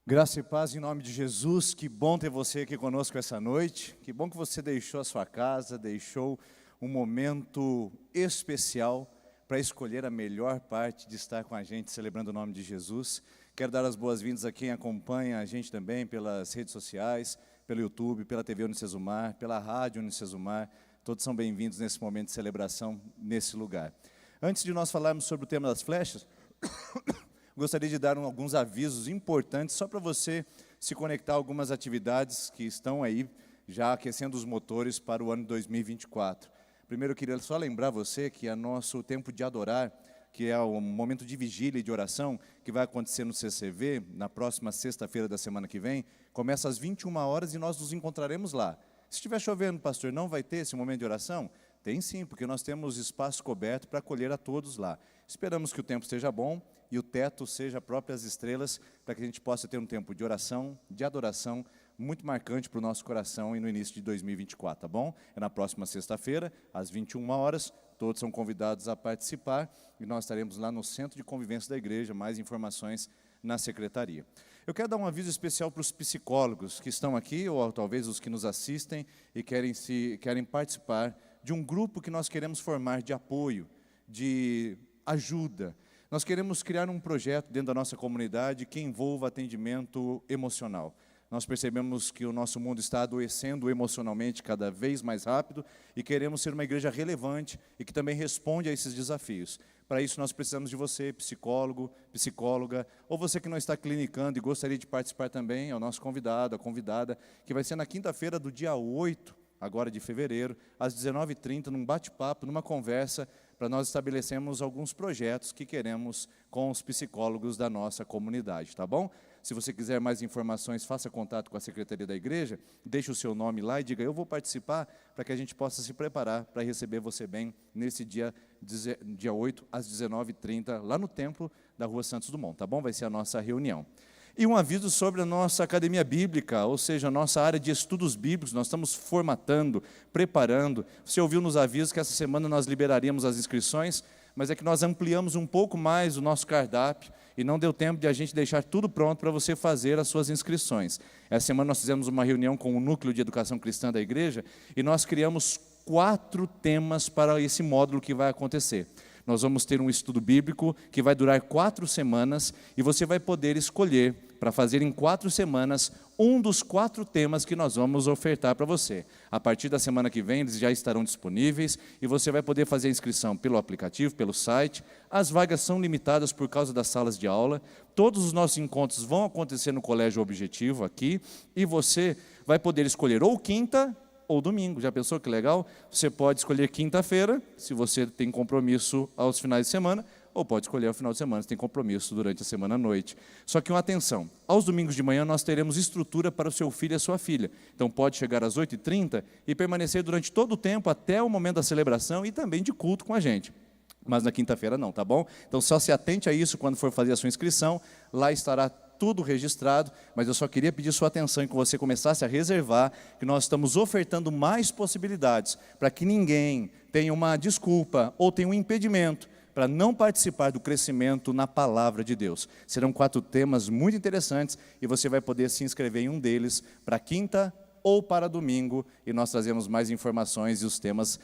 Graça e paz em nome de Jesus. Que bom ter você aqui conosco essa noite. Que bom que você deixou a sua casa, deixou um momento especial para escolher a melhor parte de estar com a gente, celebrando o nome de Jesus. Quero dar as boas-vindas a quem acompanha a gente também pelas redes sociais, pelo YouTube, pela TV Unicesumar, pela Rádio Unicesumar. Todos são bem-vindos nesse momento de celebração, nesse lugar. Antes de nós falarmos sobre o tema das flechas, gostaria de dar alguns avisos importantes, só para você se conectar a algumas atividades que estão aí, já aquecendo os motores para o ano 2024. Primeiro, eu queria só lembrar você que é nosso tempo de adorar, que é o momento de vigília e de oração, que vai acontecer no CCV, na próxima sexta-feira da semana que vem, começa às 21 horas e nós nos encontraremos lá. Se estiver chovendo, pastor, não vai ter esse momento de oração? Tem sim, porque nós temos espaço coberto para acolher a todos lá. Esperamos que o tempo esteja bom e o teto seja próprias estrelas, para que a gente possa ter um tempo de oração, de adoração, muito marcante para o nosso coração e no início de 2024, tá bom? É na próxima sexta-feira, às 21 horas, todos são convidados a participar e nós estaremos lá no Centro de Convivência da Igreja, mais informações na secretaria. Eu quero dar um aviso especial para os psicólogos que estão aqui, ou talvez os que nos assistem e querem participar de um grupo que nós queremos formar de apoio, de ajuda. Nós queremos criar um projeto dentro da nossa comunidade que envolva atendimento emocional. Nós percebemos que o nosso mundo está adoecendo emocionalmente cada vez mais rápido e queremos ser uma igreja relevante e que também responde a esses desafios. Para isso nós precisamos de você, psicólogo, psicóloga, ou você que não está clinicando e gostaria de participar também, é o nosso convidado, a convidada, que vai ser na quinta-feira do dia 8, agora de fevereiro, às 19h30, num bate-papo, numa conversa, para nós estabelecermos alguns projetos que queremos com os psicólogos da nossa comunidade, tá bom? Se você quiser mais informações, faça contato com a Secretaria da Igreja, deixe o seu nome lá e diga, eu vou participar, para que a gente possa se preparar para receber você bem nesse dia 8, às 19h30, lá no templo da Rua Santos Dumont, tá bom? Vai ser a nossa reunião. E um aviso sobre a nossa academia bíblica, ou seja, a nossa área de estudos bíblicos, nós estamos formatando, preparando. Você ouviu nos avisos que essa semana nós liberaríamos as inscrições, mas é que nós ampliamos um pouco mais o nosso cardápio e não deu tempo de a gente deixar tudo pronto para você fazer as suas inscrições. Essa semana nós fizemos uma reunião com o Núcleo de Educação Cristã da Igreja e nós criamos 4 temas para esse módulo que vai acontecer. Nós vamos ter um estudo bíblico que vai durar 4 semanas e você vai poder escolher para fazer em 4 semanas um dos 4 temas que nós vamos ofertar para você. A partir da semana que vem eles já estarão disponíveis e você vai poder fazer a inscrição pelo aplicativo, pelo site. As vagas são limitadas por causa das salas de aula. Todos os nossos encontros vão acontecer no Colégio Objetivo aqui e você vai poder escolher ou quinta ou domingo. Já pensou que legal? Você pode escolher quinta-feira, se você tem compromisso aos finais de semana, ou pode escolher ao final de semana, se tem compromisso durante a semana à noite. Só que uma atenção, aos domingos de manhã nós teremos estrutura para o seu filho e a sua filha. Então pode chegar às 8h30 e permanecer durante todo o tempo, até o momento da celebração e também de culto com a gente. Mas na quinta-feira não, tá bom? Então só se atente a isso quando for fazer a sua inscrição, lá estará tudo registrado, mas eu só queria pedir sua atenção e que você começasse a reservar, que nós estamos ofertando mais possibilidades, para que ninguém tenha uma desculpa ou tenha um impedimento para não participar do crescimento na palavra de Deus. Serão 4 temas muito interessantes e você vai poder se inscrever em um deles para quinta ou para domingo, e nós trazemos mais informações e os temas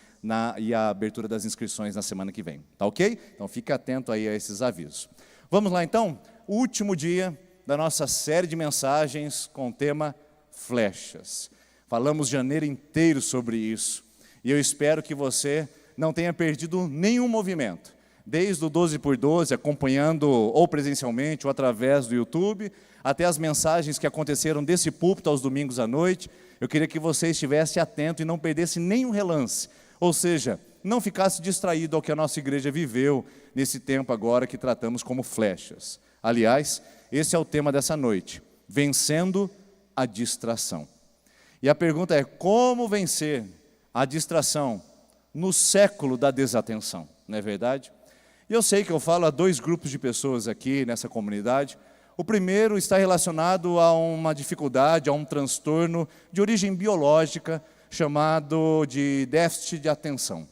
e a abertura das inscrições na semana que vem, tá ok? Então fique atento aí a esses avisos. Vamos lá então, o último dia da nossa série de mensagens com o tema flechas. Falamos janeiro inteiro sobre isso, e eu espero que você não tenha perdido nenhum movimento, desde o 12 por 12, acompanhando ou presencialmente ou através do YouTube, até as mensagens que aconteceram desse púlpito aos domingos à noite. Eu queria que você estivesse atento e não perdesse nenhum relance, ou seja, não ficasse distraído ao que a nossa igreja viveu nesse tempo agora que tratamos como flechas. Aliás, esse é o tema dessa noite, vencendo a distração. E a pergunta é, como vencer a distração no século da desatenção, não é verdade? E eu sei que eu falo a 2 grupos de pessoas aqui nessa comunidade. O primeiro está relacionado a uma dificuldade, a um transtorno de origem biológica, chamado de déficit de atenção.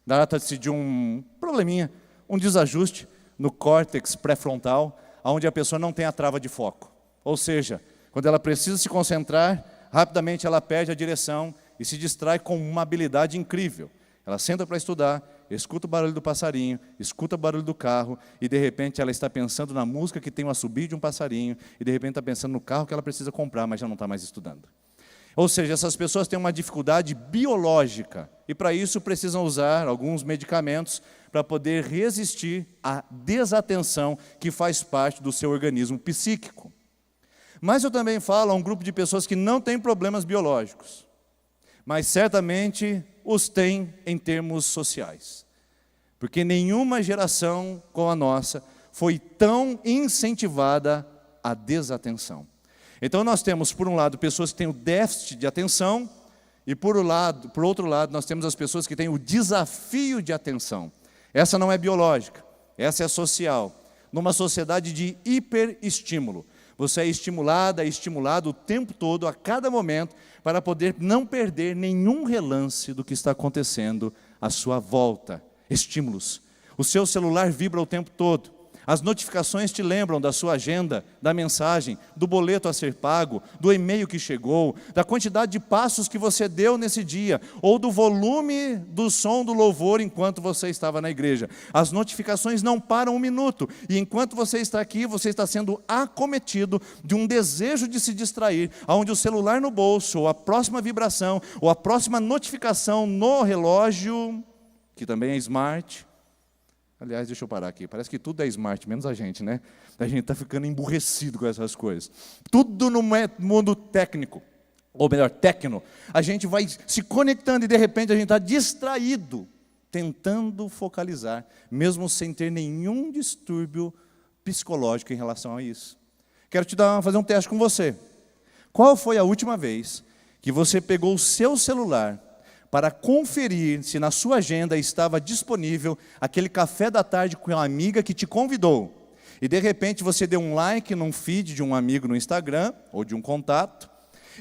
Trata-se de um probleminha, um desajuste no córtex pré-frontal, onde a pessoa não tem a trava de foco. Ou seja, quando ela precisa se concentrar, rapidamente ela perde a direção e se distrai com uma habilidade incrível. Ela senta para estudar, escuta o barulho do passarinho, escuta o barulho do carro, e de repente ela está pensando na música que tem o assobio de um passarinho, e de repente está pensando no carro que ela precisa comprar, mas já não está mais estudando. Ou seja, essas pessoas têm uma dificuldade biológica, e para isso precisam usar alguns medicamentos para poder resistir à desatenção que faz parte do seu organismo psíquico. Mas eu também falo a um grupo de pessoas que não têm problemas biológicos, mas certamente os têm em termos sociais. Porque nenhuma geração como a nossa foi tão incentivada à desatenção. Então nós temos, por um lado, pessoas que têm o déficit de atenção, e por outro lado, nós temos as pessoas que têm o desafio de atenção. Essa não é biológica, essa é social. Numa sociedade de hiperestímulo, você é estimulado o tempo todo, a cada momento, para poder não perder nenhum relance do que está acontecendo à sua volta. Estímulos. O seu celular vibra o tempo todo. As notificações te lembram da sua agenda, da mensagem, do boleto a ser pago, do e-mail que chegou, da quantidade de passos que você deu nesse dia, ou do volume do som do louvor enquanto você estava na igreja. As notificações não param um minuto, e enquanto você está aqui, você está sendo acometido de um desejo de se distrair, onde o celular no bolso, ou a próxima vibração, ou a próxima notificação no relógio, que também é smart. Aliás, deixa eu parar aqui, parece que tudo é smart, menos a gente, né? A gente está ficando emburrecido com essas coisas. Tudo no mundo técnico, ou melhor, tecno, a gente vai se conectando e de repente a gente está distraído, tentando focalizar, mesmo sem ter nenhum distúrbio psicológico em relação a isso. Quero fazer um teste com você. Qual foi a última vez que você pegou o seu celular para conferir se na sua agenda estava disponível aquele café da tarde com uma amiga que te convidou, e de repente você deu um like num feed de um amigo no Instagram, ou de um contato,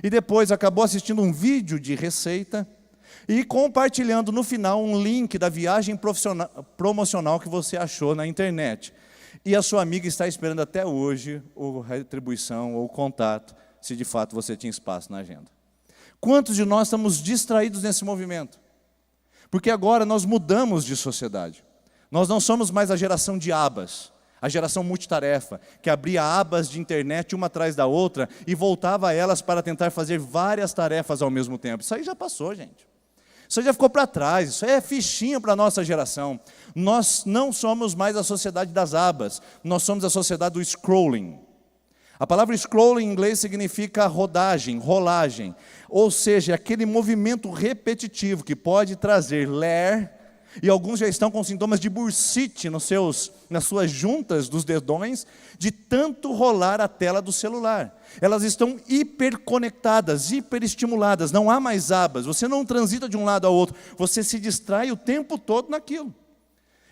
e depois acabou assistindo um vídeo de receita, e compartilhando no final um link da viagem promocional que você achou na internet. E a sua amiga está esperando até hoje a retribuição ou o contato, se de fato você tinha espaço na agenda. Quantos de nós estamos distraídos nesse movimento? Porque agora nós mudamos de sociedade. Nós não somos mais a geração de abas, a geração multitarefa, que abria abas de internet uma atrás da outra e voltava a elas para tentar fazer várias tarefas ao mesmo tempo. Isso aí já passou, gente. Isso aí já ficou para trás, isso aí é fichinha para a nossa geração. Nós não somos mais a sociedade das abas, nós somos a sociedade do scrolling. A palavra scroll em inglês significa rodagem, rolagem, ou seja, aquele movimento repetitivo que pode trazer ler, e alguns já estão com sintomas de bursite nas suas juntas dos dedões, de tanto rolar a tela do celular. Elas estão hiperconectadas, hiperestimuladas, não há mais abas, você não transita de um lado ao outro, você se distrai o tempo todo naquilo.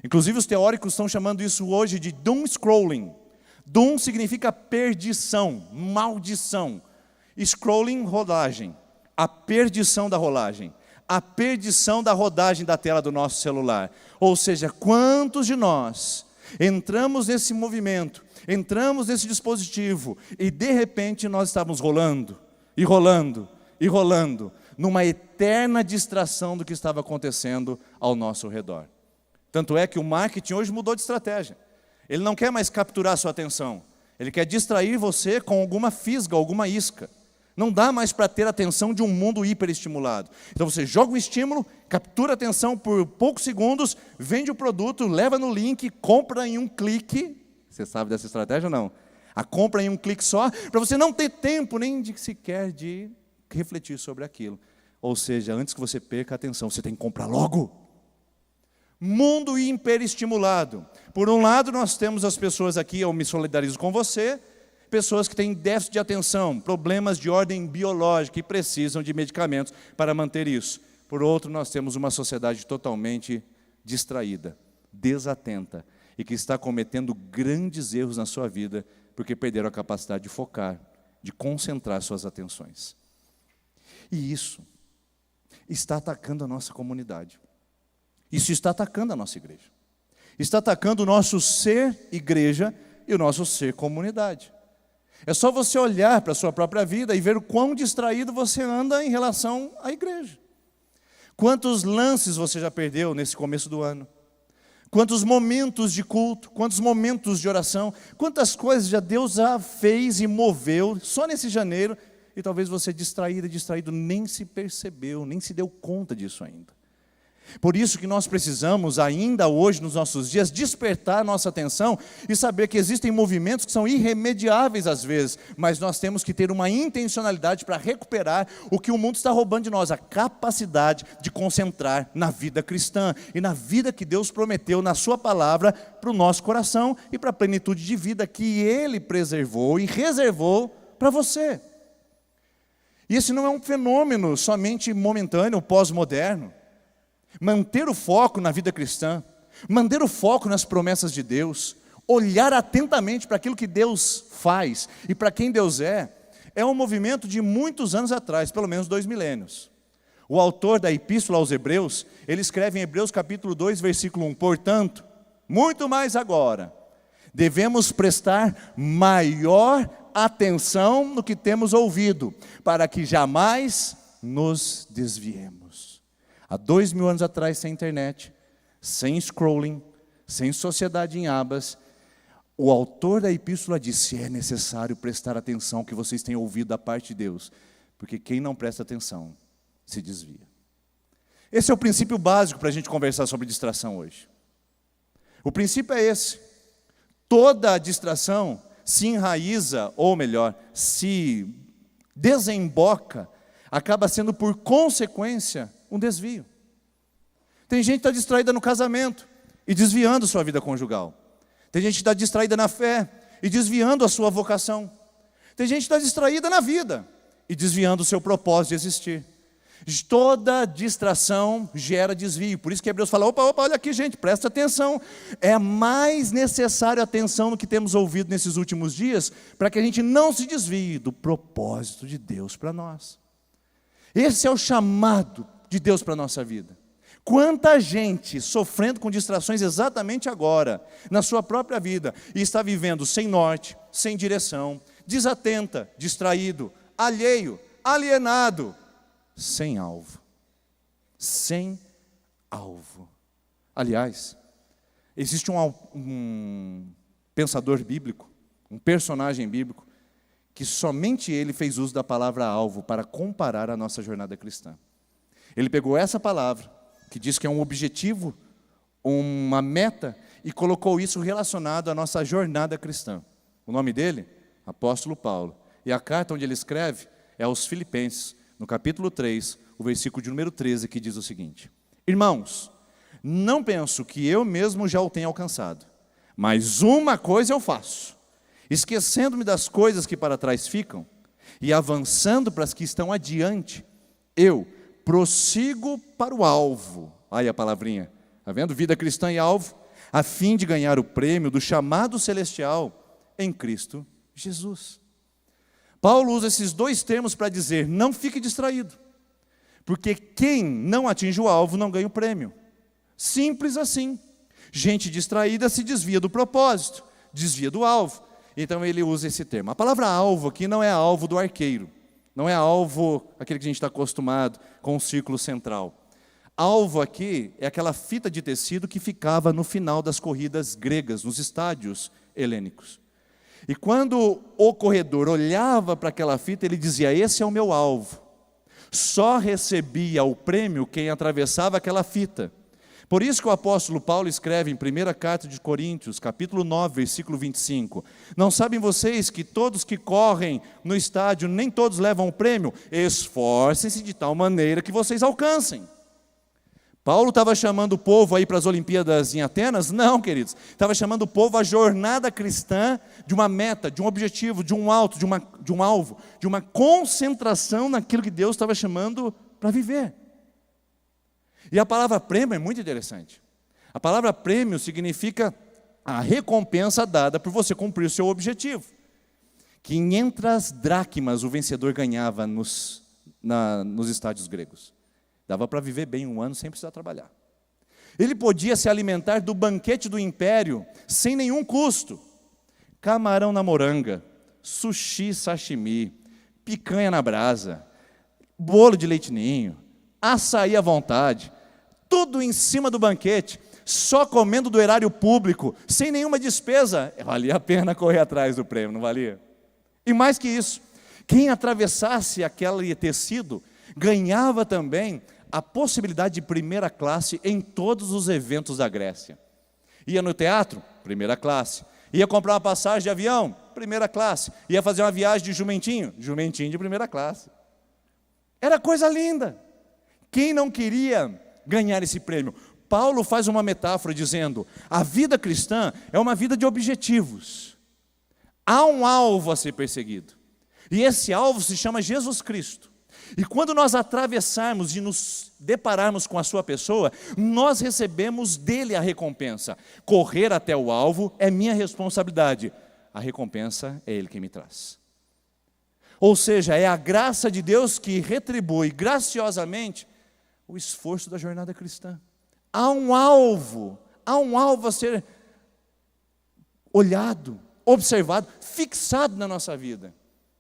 Inclusive os teóricos estão chamando isso hoje de doom scrolling. Doom significa perdição, maldição. Scrolling, rolagem. A perdição da rolagem. A perdição da rodagem da tela do nosso celular. Ou seja, quantos de nós entramos nesse movimento, entramos nesse dispositivo, e de repente nós estávamos rolando, e rolando, e rolando, numa eterna distração do que estava acontecendo ao nosso redor. Tanto é que o marketing hoje mudou de estratégia. Ele não quer mais capturar a sua atenção. Ele quer distrair você com alguma fisga, alguma isca. Não dá mais para ter a atenção de um mundo hiperestimulado. Então você joga um estímulo, captura a atenção por poucos segundos, vende o produto, leva no link, compra em um clique. Você sabe dessa estratégia ou não? A compra em um clique só, para você não ter tempo nem sequer de refletir sobre aquilo. Ou seja, antes que você perca a atenção, você tem que comprar logo. Mundo hiperestimulado. Por um lado, nós temos as pessoas aqui, eu me solidarizo com você, pessoas que têm déficit de atenção, problemas de ordem biológica e precisam de medicamentos para manter isso. Por outro, nós temos uma sociedade totalmente distraída, desatenta, e que está cometendo grandes erros na sua vida, porque perderam a capacidade de focar, de concentrar suas atenções. E isso está atacando a nossa comunidade. Isso está atacando a nossa igreja. Está atacando o nosso ser igreja e o nosso ser comunidade. É só você olhar para a sua própria vida e ver o quão distraído você anda em relação à igreja. Quantos lances você já perdeu nesse começo do ano? Quantos momentos de culto, quantos momentos de oração, quantas coisas já Deus já fez e moveu só nesse janeiro, e talvez você distraído, nem se percebeu, nem se deu conta disso ainda. Por isso que nós precisamos ainda hoje, nos nossos dias, despertar nossa atenção e saber que existem movimentos que são irremediáveis às vezes, mas nós temos que ter uma intencionalidade para recuperar o que o mundo está roubando de nós, a capacidade de concentrar na vida cristã e na vida que Deus prometeu na sua palavra para o nosso coração e para a plenitude de vida que Ele preservou e reservou para você. E esse não é um fenômeno somente momentâneo, pós-moderno. Manter o foco na vida cristã, manter o foco nas promessas de Deus, olhar atentamente para aquilo que Deus faz e para quem Deus é um movimento de muitos anos atrás, pelo menos 2 milênios. O autor da Epístola aos Hebreus, ele escreve em Hebreus capítulo 2, versículo 1, portanto, muito mais agora, devemos prestar maior atenção no que temos ouvido, para que jamais nos desviemos. Há 2000 anos atrás, sem internet, sem scrolling, sem sociedade em abas, o autor da epístola disse, é necessário prestar atenção ao que vocês têm ouvido da parte de Deus, porque quem não presta atenção, se desvia. Esse é o princípio básico para a gente conversar sobre distração hoje. O princípio é esse, toda distração se enraiza, ou melhor, se desemboca, acaba sendo por consequência um desvio. Tem gente que está distraída no casamento e desviando sua vida conjugal. Tem gente que está distraída na fé e desviando a sua vocação. Tem gente que está distraída na vida e desviando o seu propósito de existir. Toda distração gera desvio. Por isso que Hebreus fala, opa, olha aqui gente, presta atenção. É mais necessário atenção no que temos ouvido nesses últimos dias, para que a gente não se desvie do propósito de Deus para nós. Esse é o chamado de Deus para a nossa vida. Quanta gente sofrendo com distrações exatamente agora, na sua própria vida, e está vivendo sem norte, sem direção, desatenta, distraído, alheio, alienado, sem alvo. Sem alvo. Aliás, existe um pensador bíblico, um personagem bíblico, que somente ele fez uso da palavra alvo para comparar a nossa jornada cristã. Ele pegou essa palavra, que diz que é um objetivo, uma meta, e colocou isso relacionado à nossa jornada cristã. O nome dele? Apóstolo Paulo. E a carta onde ele escreve é aos Filipenses, no capítulo 3, o versículo de número 13, que diz o seguinte: irmãos, não penso que eu mesmo já o tenha alcançado, mas uma coisa eu faço, esquecendo-me das coisas que para trás ficam, e avançando para as que estão adiante, eu prossigo para o alvo. Aí a palavrinha, está vendo? Vida cristã e alvo, a fim de ganhar o prêmio do chamado celestial em Cristo Jesus. Paulo usa esses dois termos para dizer, não fique distraído, porque quem não atinge o alvo não ganha o prêmio. Simples assim. Gente distraída se desvia do propósito, desvia do alvo. Então ele usa esse termo. A palavra alvo aqui não é alvo do arqueiro, não é alvo, aquele que a gente está acostumado, com um círculo central. Alvo aqui é aquela fita de tecido que ficava no final das corridas gregas, nos estádios helênicos. E quando o corredor olhava para aquela fita, ele dizia, esse é o meu alvo. Só recebia o prêmio quem atravessava aquela fita. Por isso que o apóstolo Paulo escreve em 1ª carta de Coríntios, capítulo 9, versículo 25. Não sabem vocês que todos que correm no estádio, nem todos levam o prêmio? Esforcem-se de tal maneira que vocês alcancem. Paulo estava chamando o povo aí para as Olimpíadas em Atenas? Não, queridos. Estava chamando o povo à jornada cristã de uma meta, de um objetivo, de um alvo, de uma concentração naquilo que Deus estava chamando para viver. E a palavra prêmio é muito interessante. A palavra prêmio significa a recompensa dada por você cumprir o seu objetivo. 500 dracmas o vencedor ganhava nos estádios gregos. Dava para viver bem um ano sem precisar trabalhar. Ele podia se alimentar do banquete do império sem nenhum custo. Camarão na moranga, sushi, sashimi, picanha na brasa, bolo de leite ninho, açaí à vontade, tudo em cima do banquete, só comendo do erário público, sem nenhuma despesa. Valia a pena correr atrás do prêmio, não valia? E mais que isso, quem atravessasse aquele tecido ganhava também a possibilidade de primeira classe em todos os eventos da Grécia. Ia no teatro, primeira classe. Ia comprar uma passagem de avião, primeira classe. Ia fazer uma viagem de jumentinho, jumentinho de primeira classe. Era coisa linda. Quem não queria ganhar esse prêmio? Paulo faz uma metáfora dizendo, a vida cristã é uma vida de objetivos. Há um alvo a ser perseguido. E esse alvo se chama Jesus Cristo. E quando nós atravessarmos e nos depararmos com a sua pessoa, nós recebemos dele a recompensa. Correr até o alvo é minha responsabilidade. A recompensa é ele quem me traz. Ou seja, é a graça de Deus que retribui graciosamente o esforço da jornada cristã. Há um alvo a ser olhado, observado, fixado na nossa vida.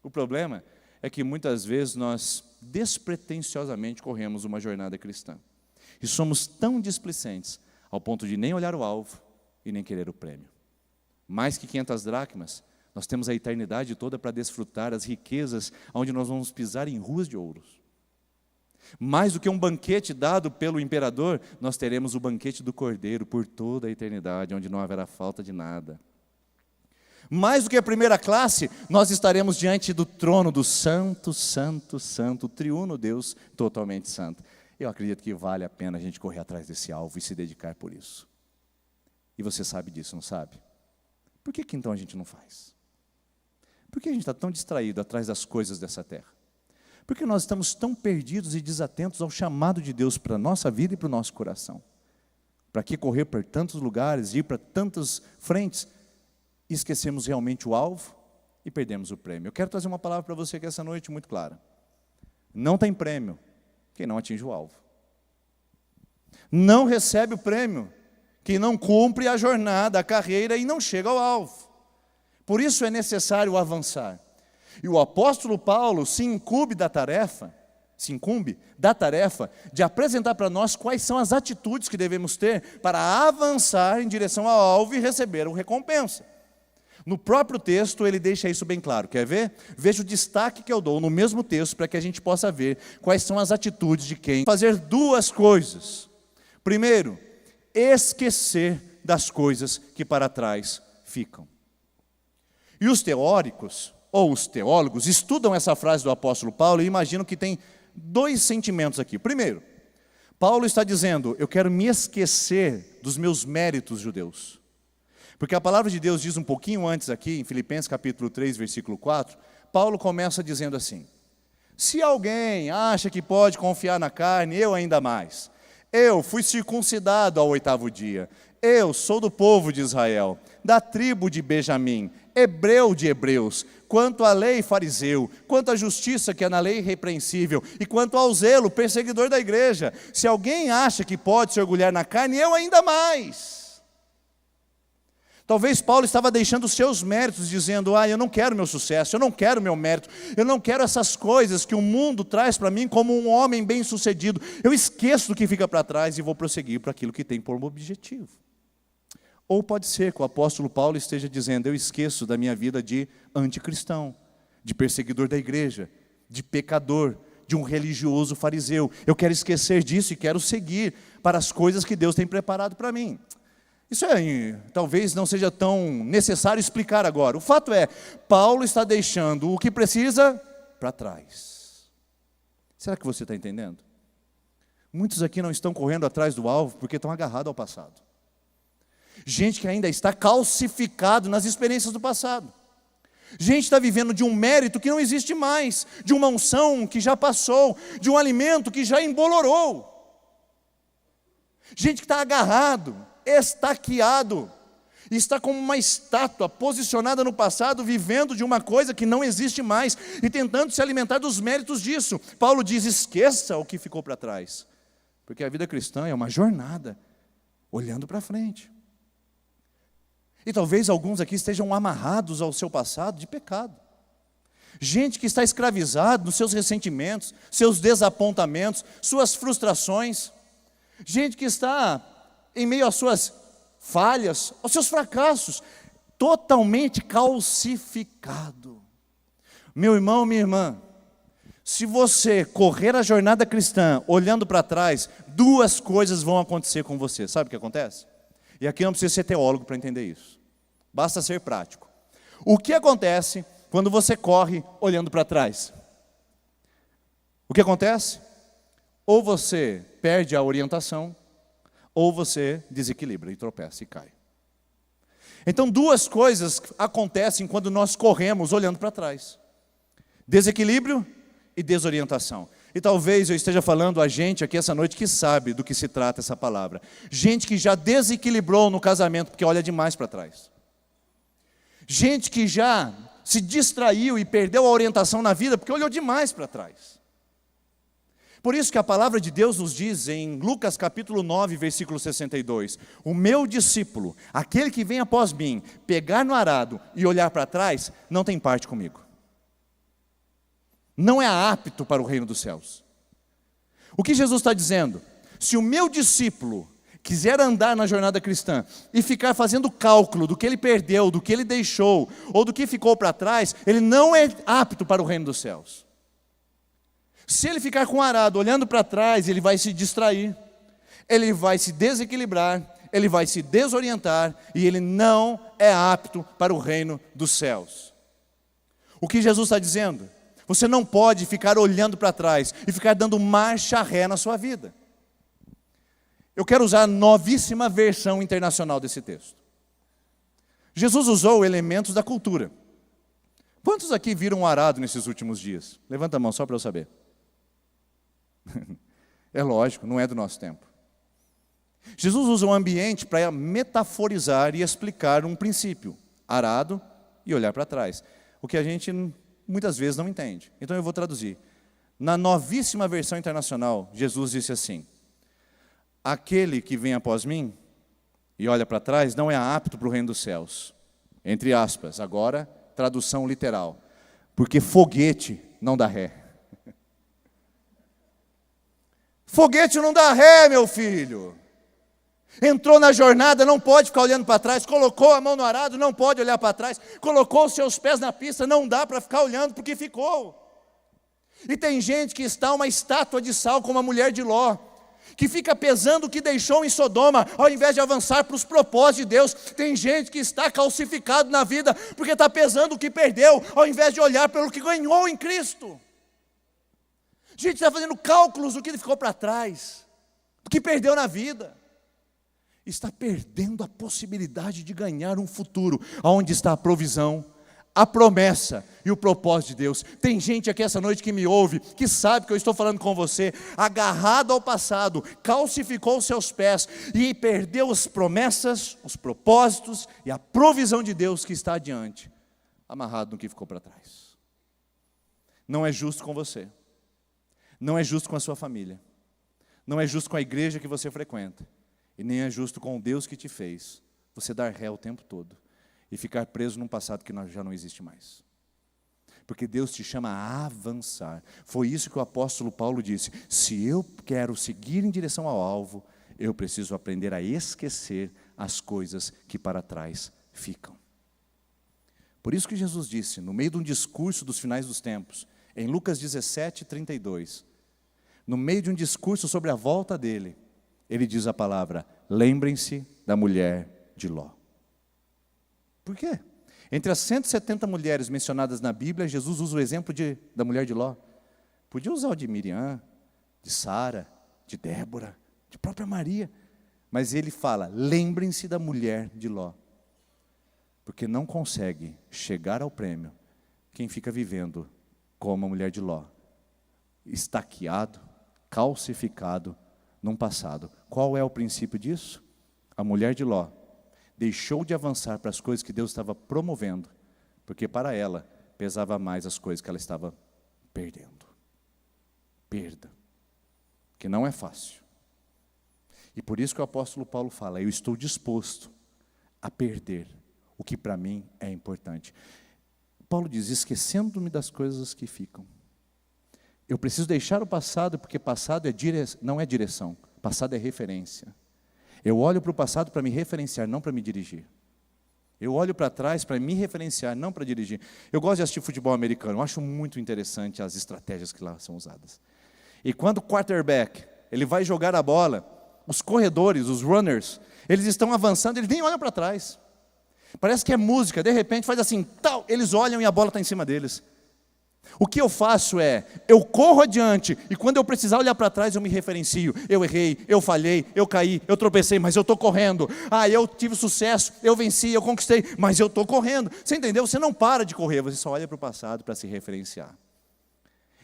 O problema é que muitas vezes nós despretensiosamente corremos uma jornada cristã. E somos tão displicentes ao ponto de nem olhar o alvo e nem querer o prêmio. Mais que 500 dracmas, nós temos a eternidade toda para desfrutar as riquezas onde nós vamos pisar em ruas de ouros. Mais do que um banquete dado pelo imperador, nós teremos o banquete do Cordeiro por toda a eternidade, onde não haverá falta de nada. Mais do que a primeira classe, nós estaremos diante do trono do Santo, Santo, Santo, triuno Deus, totalmente santo. Eu acredito que vale a pena a gente correr atrás desse alvo e se dedicar por isso. E você sabe disso, não sabe? Por que então a gente não faz? Por que a gente está tão distraído atrás das coisas dessa terra? Por que nós estamos tão perdidos e desatentos ao chamado de Deus para a nossa vida e para o nosso coração? Para que correr por tantos lugares, ir para tantas frentes, e esquecemos realmente o alvo e perdemos o prêmio? Eu quero trazer uma palavra para você que essa noite muito clara. Não tem prêmio quem não atinge o alvo. Não recebe o prêmio quem não cumpre a jornada, a carreira e não chega ao alvo. Por isso é necessário avançar. E o apóstolo Paulo se incumbe da tarefa de apresentar para nós quais são as atitudes que devemos ter para avançar em direção ao alvo e receber a recompensa. No próprio texto ele deixa isso bem claro. Quer ver? Veja o destaque que eu dou no mesmo texto para que a gente possa ver quais são as atitudes de quem fazer duas coisas. Primeiro, esquecer das coisas que para trás ficam. E os teóricos, ou os teólogos, estudam essa frase do apóstolo Paulo e imaginam que tem dois sentimentos aqui. Primeiro, Paulo está dizendo, eu quero me esquecer dos meus méritos judeus. Porque a palavra de Deus diz um pouquinho antes aqui, em Filipenses capítulo 3, versículo 4, Paulo começa dizendo assim, se alguém acha que pode confiar na carne, eu ainda mais. Eu fui circuncidado ao 8º dia, eu sou do povo de Israel, da tribo de Benjamim, hebreu de hebreus, quanto à lei fariseu, quanto à justiça que é na lei irrepreensível, e quanto ao zelo perseguidor da igreja. Se alguém acha que pode se orgulhar na carne, eu ainda mais. Talvez Paulo estava deixando os seus méritos, dizendo, eu não quero meu sucesso, eu não quero meu mérito, eu não quero essas coisas que o mundo traz para mim como um homem bem-sucedido. Eu esqueço do que fica para trás e vou prosseguir para aquilo que tem por objetivo. Ou pode ser que o apóstolo Paulo esteja dizendo, eu esqueço da minha vida de anticristão, de perseguidor da igreja, de pecador, de um religioso fariseu. Eu quero esquecer disso e quero seguir para as coisas que Deus tem preparado para mim. Isso talvez não seja tão necessário explicar agora. O fato é, Paulo está deixando o que precisa para trás. Será que você está entendendo? Muitos aqui não estão correndo atrás do alvo porque estão agarrados ao passado. Gente que ainda está calcificado nas experiências do passado. Gente está vivendo de um mérito que não existe mais, de uma unção que já passou, de um alimento que já embolorou. Gente que está agarrado, estaqueado, está como uma estátua posicionada no passado, vivendo de uma coisa que não existe mais e tentando se alimentar dos méritos disso. Paulo diz, esqueça o que ficou para trás, porque a vida cristã é uma jornada, olhando para frente. E talvez alguns aqui estejam amarrados ao seu passado de pecado. Gente que está escravizado nos seus ressentimentos, seus desapontamentos, suas frustrações. Gente que está em meio às suas falhas, aos seus fracassos, totalmente calcificado. Meu irmão, minha irmã, se você correr a jornada cristã olhando para trás, duas coisas vão acontecer com você. Sabe o que acontece? E aqui não precisa ser teólogo para entender isso. Basta ser prático. O que acontece quando você corre olhando para trás? O que acontece? Ou você perde a orientação, ou você desequilibra e tropeça e cai. Então, duas coisas acontecem quando nós corremos olhando para trás: desequilíbrio e desorientação. E talvez eu esteja falando a gente aqui essa noite que sabe do que se trata essa palavra. Gente que já desequilibrou no casamento porque olha demais para trás. Gente que já se distraiu e perdeu a orientação na vida porque olhou demais para trás. Por isso que a palavra de Deus nos diz em Lucas capítulo 9, versículo 62, o meu discípulo, aquele que vem após mim, pegar no arado e olhar para trás, não tem parte comigo. Não é apto para o reino dos céus. O que Jesus está dizendo? Se o meu discípulo quiser andar na jornada cristã e ficar fazendo cálculo do que ele perdeu, do que ele deixou, ou do que ficou para trás, ele não é apto para o reino dos céus. Se ele ficar com o arado olhando para trás, ele vai se distrair, ele vai se desequilibrar, ele vai se desorientar, e ele não é apto para o reino dos céus. O que Jesus está dizendo? Você não pode ficar olhando para trás e ficar dando marcha ré na sua vida. Eu quero usar a novíssima versão internacional desse texto. Jesus usou elementos da cultura. Quantos aqui viram um arado nesses últimos dias? Levanta a mão só para eu saber. É lógico, não é do nosso tempo. Jesus usa um ambiente para metaforizar e explicar um princípio: arado e olhar para trás. O que a gente muitas vezes não entende. Então eu vou traduzir. Na novíssima versão internacional, Jesus disse assim: aquele que vem após mim e olha para trás não é apto para o reino dos céus. Entre aspas, agora, tradução literal. Porque foguete não dá ré. Foguete não dá ré, meu filho. Entrou na jornada, não pode ficar olhando para trás. Colocou a mão no arado, não pode olhar para trás. Colocou os seus pés na pista, não dá para ficar olhando porque ficou. E tem gente que está uma estátua de sal como a mulher de Ló, que fica pesando o que deixou em Sodoma, ao invés de avançar para os propósitos de Deus. Tem gente que está calcificado na vida, porque está pesando o que perdeu, ao invés de olhar pelo que ganhou em Cristo. Gente está fazendo cálculos do que ele ficou para trás, do que perdeu na vida. Está perdendo a possibilidade de ganhar um futuro, onde está a provisão, a promessa e o propósito de Deus. Tem gente aqui essa noite que me ouve, que sabe que eu estou falando com você, agarrado ao passado, calcificou os seus pés e perdeu as promessas, os propósitos e a provisão de Deus que está adiante, amarrado no que ficou para trás. Não é justo com você, não é justo com a sua família, não é justo com a igreja que você frequenta, e nem é justo com o Deus que te fez, você dar ré o tempo todo e ficar preso num passado que já não existe mais. Porque Deus te chama a avançar. Foi isso que o apóstolo Paulo disse: se eu quero seguir em direção ao alvo, eu preciso aprender a esquecer as coisas que para trás ficam. Por isso que Jesus disse, no meio de um discurso dos finais dos tempos, em Lucas 17, 32, no meio de um discurso sobre a volta dele, ele diz a palavra: lembrem-se da mulher de Ló. Por quê? Entre as 170 mulheres mencionadas na Bíblia, Jesus usa o exemplo da mulher de Ló. Podia usar o de Miriam, de Sara, de Débora, de própria Maria. Mas ele fala: lembrem-se da mulher de Ló. Porque não consegue chegar ao prêmio quem fica vivendo como a mulher de Ló, estaqueado, calcificado num passado. Qual é o princípio disso? A mulher de Ló deixou de avançar para as coisas que Deus estava promovendo, porque para ela pesava mais as coisas que ela estava perdendo. Perda, que não é fácil. E por isso que o apóstolo Paulo fala: eu estou disposto a perder o que para mim é importante. Paulo diz, esquecendo-me das coisas que ficam. Eu preciso deixar o passado, porque passado não é direção, passado é referência. Eu olho para o passado para me referenciar, não para me dirigir. Eu olho para trás para me referenciar, não para dirigir. Eu gosto de assistir futebol americano, eu acho muito interessante as estratégias que lá são usadas. E quando o quarterback, ele vai jogar a bola, os corredores, os runners, eles estão avançando, eles nem olham para trás. Parece que é música, de repente faz assim, tal, eles olham e a bola está em cima deles. O que eu faço é, eu corro adiante, e quando eu precisar olhar para trás, eu me referencio. Eu errei, eu falhei, eu caí, eu tropecei, mas eu estou correndo. Eu tive sucesso, eu venci, eu conquistei, mas eu estou correndo. Você entendeu? Você não para de correr, você só olha para o passado para se referenciar.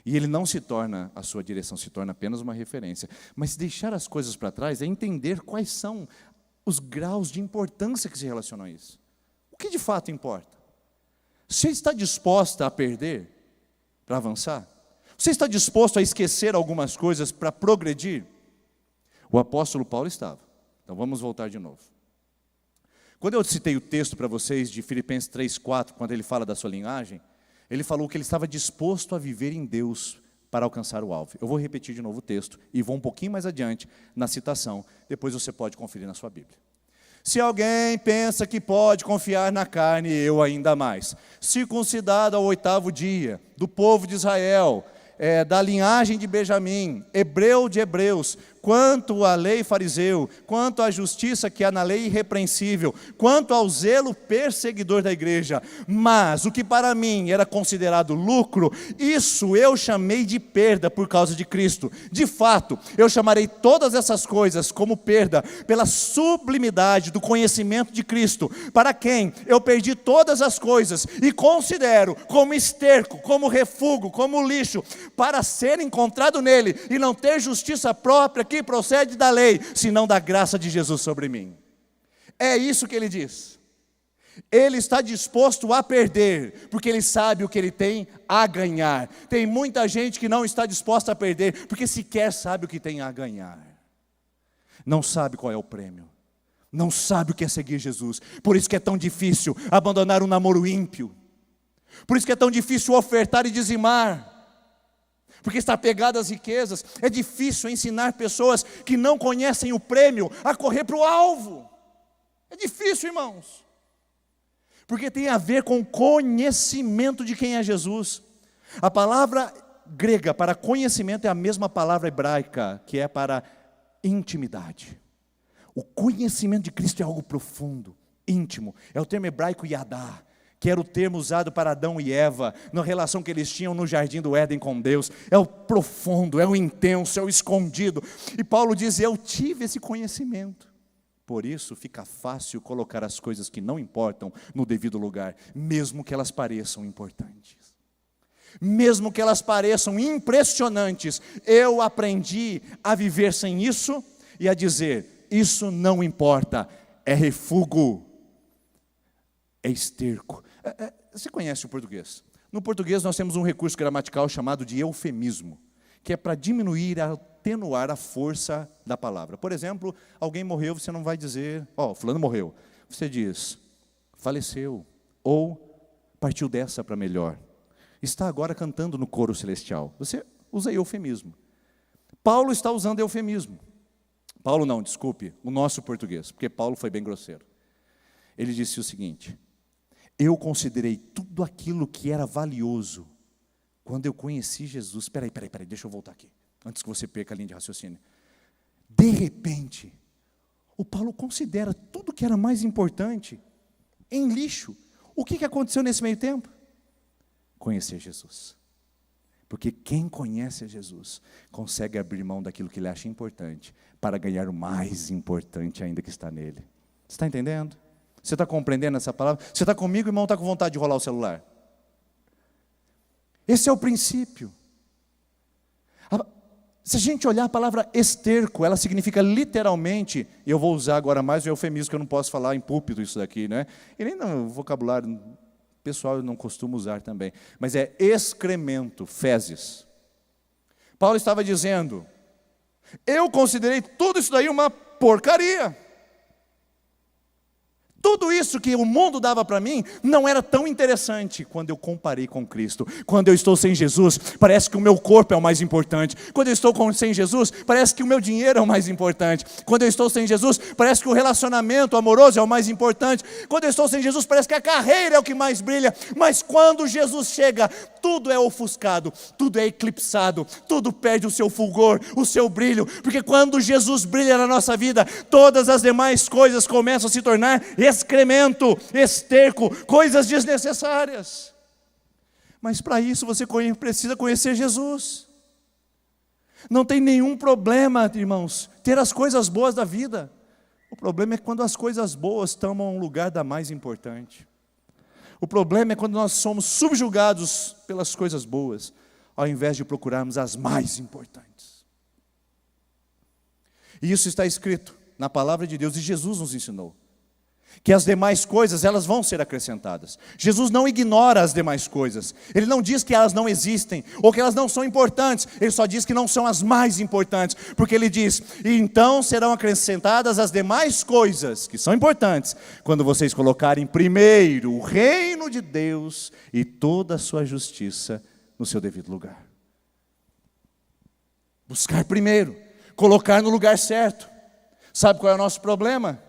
E ele não se torna a sua direção, se torna apenas uma referência. Mas deixar as coisas para trás é entender quais são os graus de importância que se relacionam a isso. O que de fato importa? Você está disposta a perder para avançar? Você está disposto a esquecer algumas coisas para progredir? O apóstolo Paulo estava. Então vamos voltar de novo. Quando eu citei o texto para vocês de Filipenses 3,4, quando ele fala da sua linhagem, ele falou que ele estava disposto a viver em Deus para alcançar o alvo. Eu vou repetir de novo o texto e vou um pouquinho mais adiante na citação, depois você pode conferir na sua Bíblia. Se alguém pensa que pode confiar na carne, eu ainda mais. Circuncidado ao 8º dia, do povo de Israel, da linhagem de Benjamim, hebreu de hebreus, quanto à lei fariseu, quanto à justiça que há na lei irrepreensível, quanto ao zelo perseguidor da igreja, mas o que para mim era considerado lucro, isso eu chamei de perda por causa de Cristo. De fato, eu chamarei todas essas coisas como perda, pela sublimidade do conhecimento de Cristo, para quem eu perdi todas as coisas, e considero como esterco, como refúgio, como lixo, para ser encontrado nele, e não ter justiça própria, que procede da lei, senão da graça de Jesus sobre mim. É isso que ele diz. Ele está disposto a perder, porque ele sabe o que ele tem a ganhar. Tem muita gente que não está disposta a perder, porque sequer sabe o que tem a ganhar. Não sabe qual é o prêmio. Não sabe o que é seguir Jesus. Por isso que é tão difícil abandonar um namoro ímpio. Por isso que é tão difícil ofertar e dizimar. Porque está apegado às riquezas. É difícil ensinar pessoas que não conhecem o prêmio a correr para o alvo. É difícil, irmãos. Porque tem a ver com conhecimento de quem é Jesus. A palavra grega para conhecimento é a mesma palavra hebraica que é para intimidade. O conhecimento de Cristo é algo profundo, íntimo. É o termo hebraico yadá, que era o termo usado para Adão e Eva, na relação que eles tinham no jardim do Éden com Deus. É o profundo, é o intenso, é o escondido. E Paulo diz, eu tive esse conhecimento. Por isso fica fácil colocar as coisas que não importam no devido lugar, mesmo que elas pareçam importantes. Mesmo que elas pareçam impressionantes, eu aprendi a viver sem isso e a dizer, isso não importa, é refúgio, é esterco. Você conhece o português? No português nós temos um recurso gramatical chamado de eufemismo, que é para diminuir, atenuar a força da palavra. Por exemplo, alguém morreu, você não vai dizer, fulano morreu. Você diz, faleceu, ou partiu dessa para melhor. Está agora cantando no coro celestial. Você usa eufemismo. Paulo está usando eufemismo. Paulo não, desculpe, o nosso português, porque Paulo foi bem grosseiro. Ele disse o seguinte, eu considerei tudo aquilo que era valioso quando eu conheci Jesus. Espera aí, deixa eu voltar aqui, antes que você perca a linha de raciocínio. De repente, o Paulo considera tudo que era mais importante em lixo. O que aconteceu nesse meio tempo? Conhecer Jesus. Porque quem conhece a Jesus consegue abrir mão daquilo que ele acha importante para ganhar o mais importante ainda que está nele. Você está entendendo? Você está compreendendo essa palavra? Você está comigo, irmão, está com vontade de rolar o celular? Esse é o princípio. Se a gente olhar a palavra esterco, ela significa literalmente, e eu vou usar agora mais o eufemismo, que eu não posso falar em púlpito isso daqui, né? E nem no vocabulário pessoal eu não costumo usar também, mas é excremento, fezes. Paulo estava dizendo, eu considerei tudo isso daí uma porcaria. Tudo isso que o mundo dava para mim não era tão interessante quando eu comparei com Cristo. Quando eu estou sem Jesus, parece que o meu corpo é o mais importante. Quando eu estou sem Jesus, parece que o meu dinheiro é o mais importante. Quando eu estou sem Jesus, parece que o relacionamento amoroso é o mais importante. Quando eu estou sem Jesus, parece que a carreira é o que mais brilha. Mas quando Jesus chega, tudo é ofuscado, tudo é eclipsado, tudo perde o seu fulgor, o seu brilho. Porque quando Jesus brilha na nossa vida, todas as demais coisas começam a se tornar excremento, esterco, coisas desnecessárias. Mas para isso você precisa conhecer Jesus. Não tem nenhum problema, irmãos, ter as coisas boas da vida. O problema é quando as coisas boas tomam o lugar da mais importante. O problema é quando nós somos subjugados pelas coisas boas, ao invés de procurarmos as mais importantes. E isso está escrito na palavra de Deus, e Jesus nos ensinou que as demais coisas, elas vão ser acrescentadas. Jesus não ignora as demais coisas. Ele não diz que elas não existem, ou que elas não são importantes. Ele só diz que não são as mais importantes. Porque ele diz, e então serão acrescentadas as demais coisas, que são importantes, quando vocês colocarem primeiro o reino de Deus e toda a sua justiça no seu devido lugar. Buscar primeiro, colocar no lugar certo. Sabe qual é o nosso problema?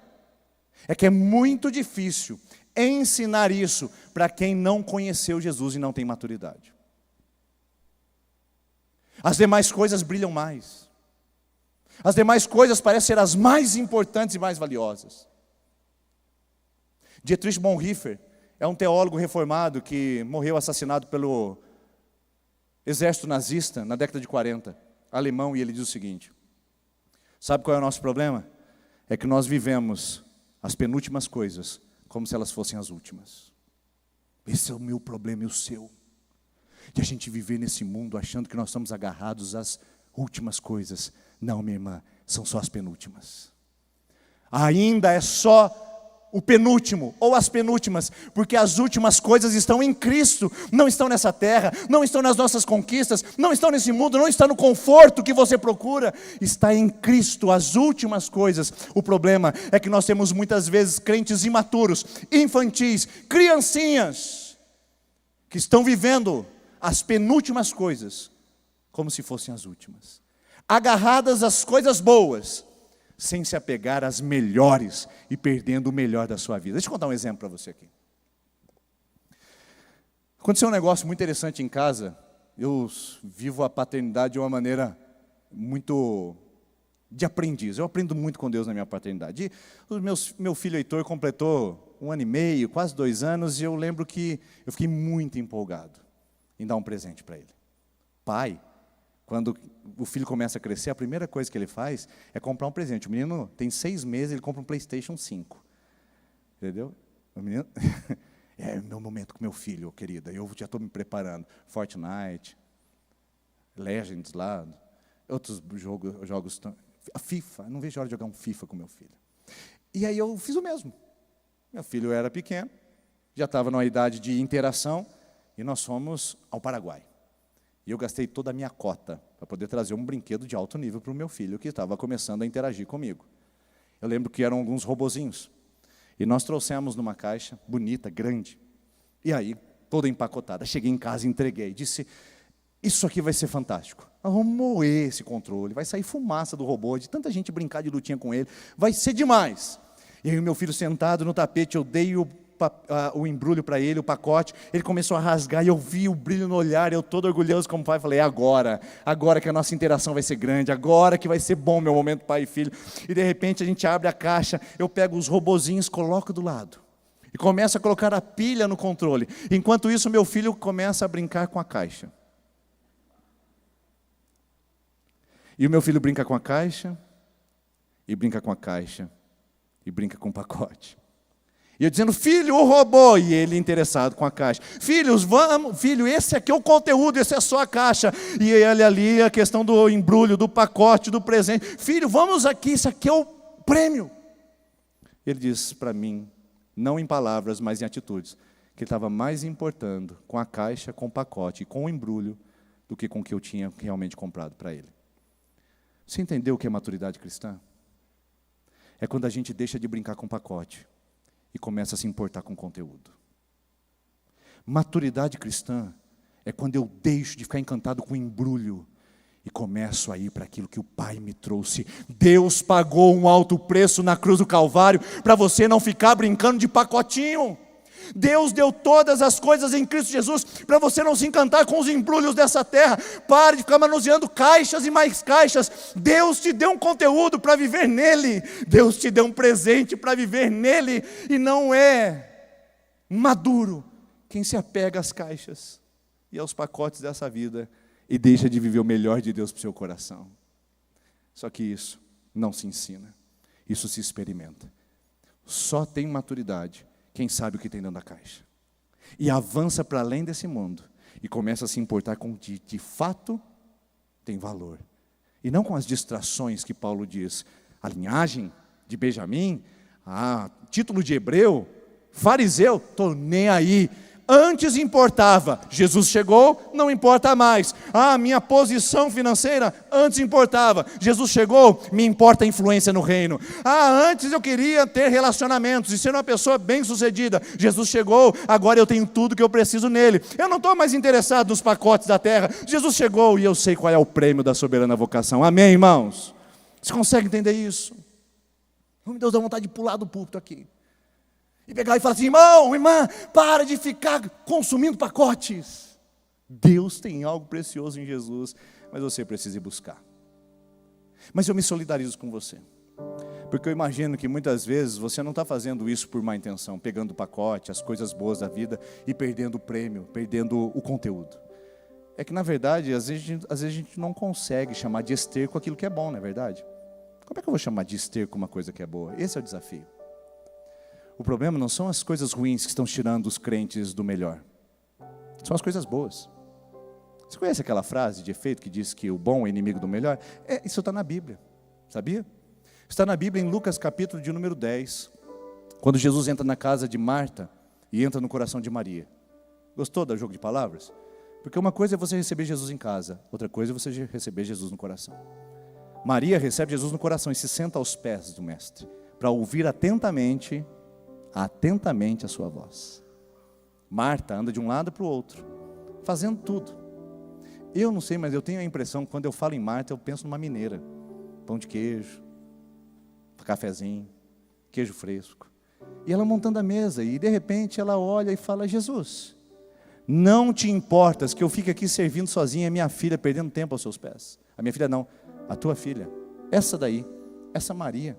É que é muito difícil ensinar isso para quem não conheceu Jesus e não tem maturidade. As demais coisas brilham mais. As demais coisas parecem ser as mais importantes e mais valiosas. Dietrich Bonhoeffer é um teólogo reformado que morreu assassinado pelo exército nazista na década de 40, alemão, e ele diz o seguinte: sabe qual é o nosso problema? É que nós vivemos as penúltimas coisas como se elas fossem as últimas. Esse é o meu problema e o seu. De a gente viver nesse mundo achando que nós estamos agarrados às últimas coisas. Não, minha irmã, são só as penúltimas. Ainda é só o penúltimo, ou as penúltimas, porque as últimas coisas estão em Cristo, não estão nessa terra, não estão nas nossas conquistas, não estão nesse mundo, não está no conforto que você procura, está em Cristo, as últimas coisas. O problema é que nós temos muitas vezes crentes imaturos, infantis, criancinhas, que estão vivendo as penúltimas coisas, como se fossem as últimas, agarradas às coisas boas, sem se apegar às melhores e perdendo o melhor da sua vida. Deixa eu contar um exemplo para você aqui. Aconteceu um negócio muito interessante em casa. Eu vivo a paternidade de uma maneira muito de aprendiz. Eu aprendo muito com Deus na minha paternidade. Meu filho Heitor completou 1 ano e meio, quase 2 anos, e eu lembro que eu fiquei muito empolgado em dar um presente para ele. Pai, quando o filho começa a crescer, a primeira coisa que ele faz é comprar um presente. O menino tem 6 meses, ele compra um PlayStation 5. Entendeu? O menino... É meu momento com meu filho, querida. Eu já estou me preparando. Fortnite, Legends lá, outros jogos. A FIFA, não vejo a hora de jogar um FIFA com meu filho. E aí eu fiz o mesmo. Meu filho era pequeno, já estava numa idade de interação, e nós fomos ao Paraguai. E eu gastei toda a minha cota para poder trazer um brinquedo de alto nível para o meu filho, que estava começando a interagir comigo. Eu lembro que eram alguns robozinhos. E nós trouxemos numa caixa bonita, grande. E aí, toda empacotada. Cheguei em casa e entreguei. Disse, isso aqui vai ser fantástico. Nós vamos moer esse controle. Vai sair fumaça do robô, de tanta gente brincar de lutinha com ele. Vai ser demais. E aí o meu filho sentado no tapete, eu dei o embrulho para ele, o pacote, ele começou a rasgar, e eu vi o brilho no olhar, eu todo orgulhoso como pai, falei, agora que a nossa interação vai ser grande, agora que vai ser bom meu momento pai e filho. E de repente a gente abre a caixa, eu pego os robozinhos, coloco do lado, e começo a colocar a pilha no controle. Enquanto isso, meu filho começa a brincar com a caixa. E o meu filho brinca com a caixa, e brinca com a caixa, e brinca com o pacote. E eu dizendo, filho, o robô, e ele interessado com a caixa. Filhos, vamos, filho, esse aqui é o conteúdo, esse é só a caixa. E ele ali, a questão do embrulho, do pacote, do presente. Filho, vamos aqui, esse aqui é o prêmio. Ele disse para mim, não em palavras, mas em atitudes, que ele estava mais importando com a caixa, com o pacote e com o embrulho, do que com o que eu tinha realmente comprado para ele. Você entendeu o que é maturidade cristã? É quando a gente deixa de brincar com o pacote e começa a se importar com conteúdo. Maturidade cristã é quando eu deixo de ficar encantado com o embrulho e começo a ir para aquilo que o Pai me trouxe. Deus pagou um alto preço na cruz do Calvário para você não ficar brincando de pacotinho. Deus deu todas as coisas em Cristo Jesus para você não se encantar com os embrulhos dessa terra. Pare de ficar manuseando caixas e mais caixas. Deus te deu um conteúdo para viver nele. Deus te deu um presente para viver nele. E não é maduro quem se apega às caixas e aos pacotes dessa vida e deixa de viver o melhor de Deus para o seu coração. Só que isso não se ensina, isso se experimenta. Só tem maturidade quem sabe o que tem dentro da caixa e avança para além desse mundo e começa a se importar com o que de fato tem valor, e não com as distrações que Paulo diz, a linhagem de Benjamim, título de hebreu, fariseu, estou nem aí. Antes importava, Jesus chegou, não importa mais. Minha posição financeira, antes importava. Jesus chegou, me importa a influência no reino. Antes eu queria ter relacionamentos e ser uma pessoa bem-sucedida. Jesus chegou, agora eu tenho tudo que eu preciso nele. Eu não estou mais interessado nos pacotes da terra. Jesus chegou e eu sei qual é o prêmio da soberana vocação. Amém, irmãos? Você consegue entender isso? Meu Deus, dá vontade de pular do púlpito aqui e pegar e falar assim: irmão, irmã, para de ficar consumindo pacotes. Deus tem algo precioso em Jesus, mas você precisa ir buscar. Mas eu me solidarizo com você, porque eu imagino que muitas vezes você não está fazendo isso por má intenção, pegando o pacote, as coisas boas da vida e perdendo o prêmio, perdendo o conteúdo. É que na verdade, às vezes a gente não consegue chamar de esterco aquilo que é bom, não é verdade? Como é que eu vou chamar de esterco uma coisa que é boa? Esse é o desafio. O problema não são as coisas ruins que estão tirando os crentes do melhor. São as coisas boas. Você conhece aquela frase de efeito que diz que o bom é inimigo do melhor? Isso está na Bíblia, sabia? Está na Bíblia em Lucas capítulo de número 10, quando Jesus entra na casa de Marta e entra no coração de Maria. Gostou do jogo de palavras? Porque uma coisa é você receber Jesus em casa, outra coisa é você receber Jesus no coração. Maria recebe Jesus no coração e se senta aos pés do Mestre, para ouvir atentamente a sua voz. Marta anda de um lado para o outro, fazendo tudo. Eu não sei, mas eu tenho a impressão que quando eu falo em Marta, eu penso numa mineira. Pão de queijo, cafezinho, queijo fresco. E ela montando a mesa, e de repente ela olha e fala: Jesus, não te importas que eu fique aqui servindo sozinha, minha filha perdendo tempo aos seus pés? A minha filha não, a tua filha, essa daí, essa Maria.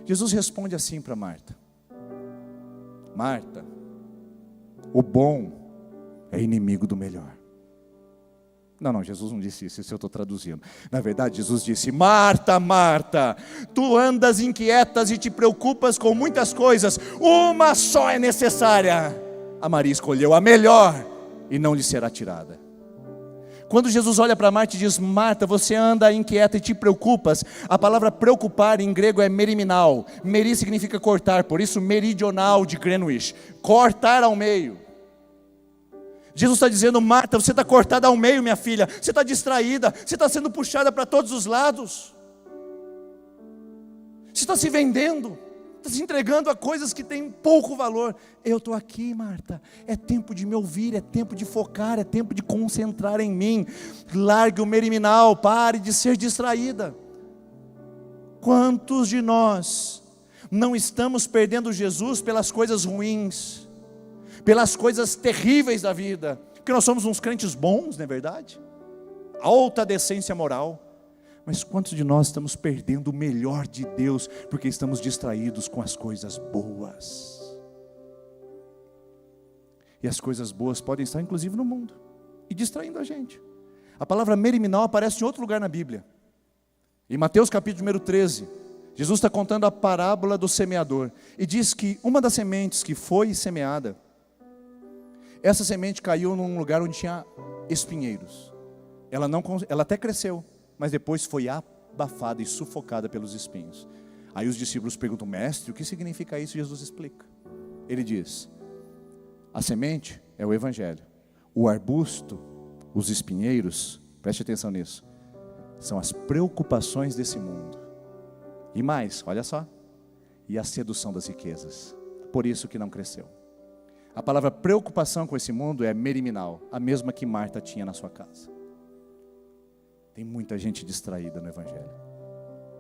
Jesus responde assim para Marta: Marta, o bom é inimigo do melhor. Não, Jesus não disse isso eu estou traduzindo. Na verdade, Jesus disse: Marta, Marta, tu andas inquietas e te preocupas com muitas coisas, uma só é necessária. A Maria escolheu a melhor e não lhe será tirada. Quando Jesus olha para Marta e diz: Marta, você anda inquieta e te preocupas, a palavra preocupar em grego é meriminal. Meri significa cortar, por isso meridional de Greenwich, cortar ao meio. Jesus está dizendo: Marta, você está cortada ao meio, minha filha, você está distraída, você está sendo puxada para todos os lados, você está se vendendo, está se entregando a coisas que têm pouco valor. Eu estou aqui, Marta, é tempo de me ouvir, é tempo de focar, é tempo de concentrar em mim. Largue o meriminal, pare de ser distraída. Quantos de nós não estamos perdendo Jesus pelas coisas ruins, pelas coisas terríveis da vida? Porque nós somos uns crentes bons, não é verdade? Alta decência moral. Mas quantos de nós estamos perdendo o melhor de Deus porque estamos distraídos com as coisas boas? E as coisas boas podem estar inclusive no mundo e distraindo a gente. A palavra meriminal aparece em outro lugar na Bíblia. Em Mateus capítulo número 13, Jesus está contando a parábola do semeador e diz que uma das sementes que foi semeada, essa semente caiu num lugar onde tinha espinheiros. Ela até cresceu, mas depois foi abafada e sufocada pelos espinhos. Aí os discípulos perguntam: mestre, o que significa isso? Jesus explica. Ele diz: a semente é o evangelho, o arbusto, os espinheiros, preste atenção nisso, são as preocupações desse mundo. E mais, olha só, e a sedução das riquezas. Por isso que não cresceu. A palavra preocupação com esse mundo é meriminal, a mesma que Marta tinha na sua casa. Tem muita gente distraída no Evangelho.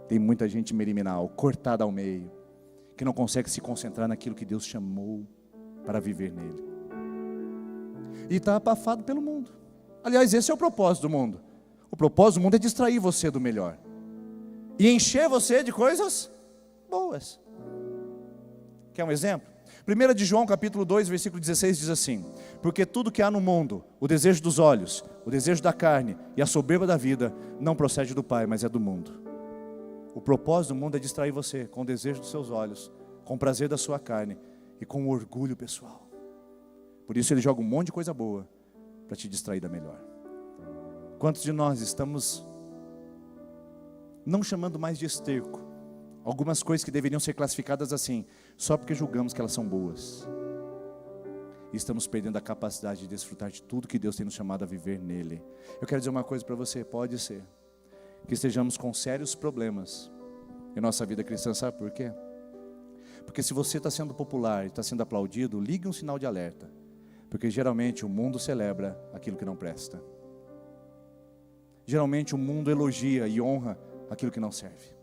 Tem muita gente meriminal, cortada ao meio, que não consegue se concentrar naquilo que Deus chamou para viver nele. E está abafado pelo mundo. Aliás, esse é o propósito do mundo. O propósito do mundo é distrair você do melhor e encher você de coisas boas. Quer um exemplo? 1 de João capítulo 2, versículo 16 diz assim: porque tudo que há no mundo, o desejo dos olhos, o desejo da carne e a soberba da vida, não procede do Pai, mas é do mundo. O propósito do mundo é distrair você com o desejo dos seus olhos, com o prazer da sua carne e com o orgulho pessoal. Por isso ele joga um monte de coisa boa para te distrair da melhor. Quantos de nós estamos não chamando mais de esterco algumas coisas que deveriam ser classificadas assim, só porque julgamos que elas são boas? E estamos perdendo a capacidade de desfrutar de tudo que Deus tem nos chamado a viver nele. Eu quero dizer uma coisa para você, pode ser que estejamos com sérios problemas em nossa vida cristã, sabe por quê? Porque se você está sendo popular e está sendo aplaudido, ligue um sinal de alerta, porque geralmente o mundo celebra aquilo que não presta. Geralmente o mundo elogia e honra aquilo que não serve,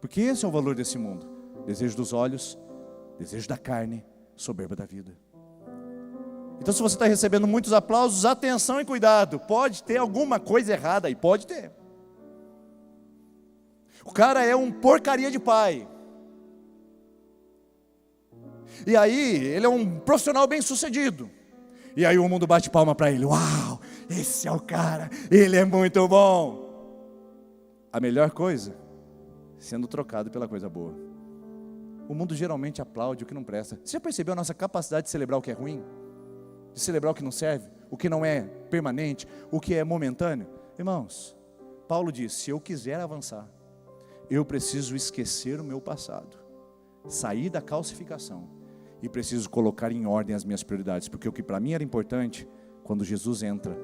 porque esse é o valor desse mundo: desejo dos olhos, desejo da carne, soberba da vida. Então, se você está recebendo muitos aplausos, atenção e cuidado, pode ter alguma coisa errada aí, pode ter. O cara é um porcaria de pai, e aí ele é um profissional bem sucedido, e aí o mundo bate palma para ele: uau, esse é o cara, ele é muito bom. A melhor coisa sendo trocado pela coisa boa. O mundo geralmente aplaude o que não presta. Você já percebeu a nossa capacidade de celebrar o que é ruim? De celebrar o que não serve, o que não é permanente, o que é momentâneo? Irmãos, Paulo diz: se eu quiser avançar, eu preciso esquecer o meu passado, sair da calcificação, e preciso colocar em ordem as minhas prioridades, porque o que para mim era importante, quando Jesus entra,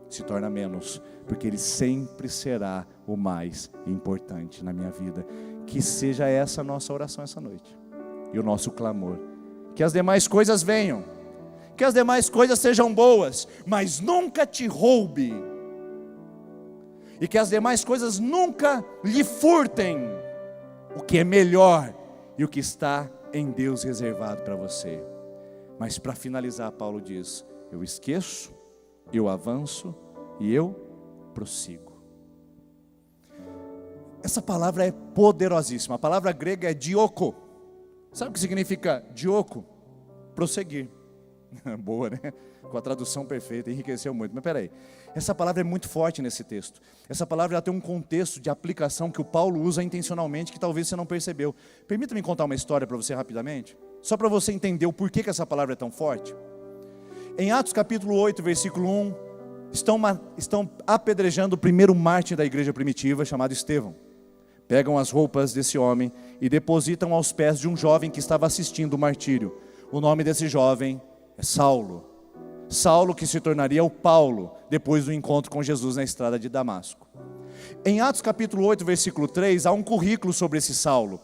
se torna menos, porque Ele sempre será o mais importante na minha vida. Que seja essa a nossa oração essa noite, e o nosso clamor: que as demais coisas venham, que as demais coisas sejam boas, mas nunca te roube, e que as demais coisas nunca lhe furtem o que é melhor e o que está em Deus reservado para você. Mas para finalizar, Paulo diz: eu esqueço, eu avanço e eu prossigo. Essa palavra é poderosíssima. A palavra grega é dioko. Sabe o que significa dioko? Prosseguir. Boa, né? Com a tradução perfeita, enriqueceu muito. Mas peraí, essa palavra é muito forte nesse texto. Essa palavra ela tem um contexto de aplicação que o Paulo usa intencionalmente, que talvez você não percebeu. Permita-me contar uma história para você rapidamente, só para você entender o porquê que essa palavra é tão forte. Em Atos capítulo 8, versículo 1, estão apedrejando o primeiro mártir da igreja primitiva, chamado Estevão. Pegam as roupas desse homem e depositam aos pés de um jovem que estava assistindo o martírio. O nome desse jovem é Saulo. Saulo, que se tornaria o Paulo depois do encontro com Jesus na estrada de Damasco. Em Atos capítulo 8, versículo 3, há um currículo sobre esse Saulo.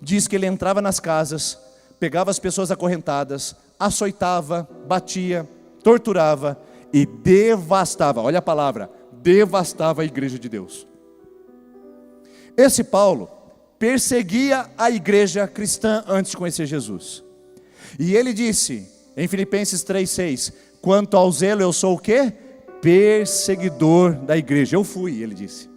Diz que ele entrava nas casas, pegava as pessoas acorrentadas, açoitava, batia, torturava e devastava, olha a palavra, devastava a igreja de Deus. Esse Paulo perseguia a igreja cristã antes de conhecer Jesus. E ele disse em Filipenses 3,6: quanto ao zelo, eu sou o quê? Perseguidor da igreja. Eu fui, ele disse.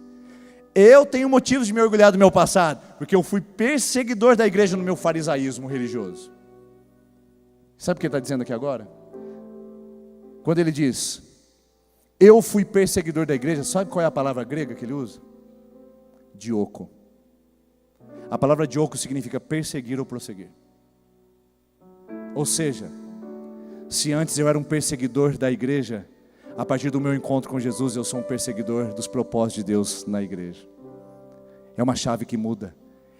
Eu tenho motivos de me orgulhar do meu passado, porque eu fui perseguidor da igreja no meu farisaísmo religioso. Sabe o que ele está dizendo aqui agora? Quando ele diz, eu fui perseguidor da igreja, sabe qual é a palavra grega que ele usa? Dioko. A palavra dioko significa perseguir ou prosseguir. Ou seja, se antes eu era um perseguidor da igreja, a partir do meu encontro com Jesus, eu sou um perseguidor dos propósitos de Deus na igreja. É uma chave que muda,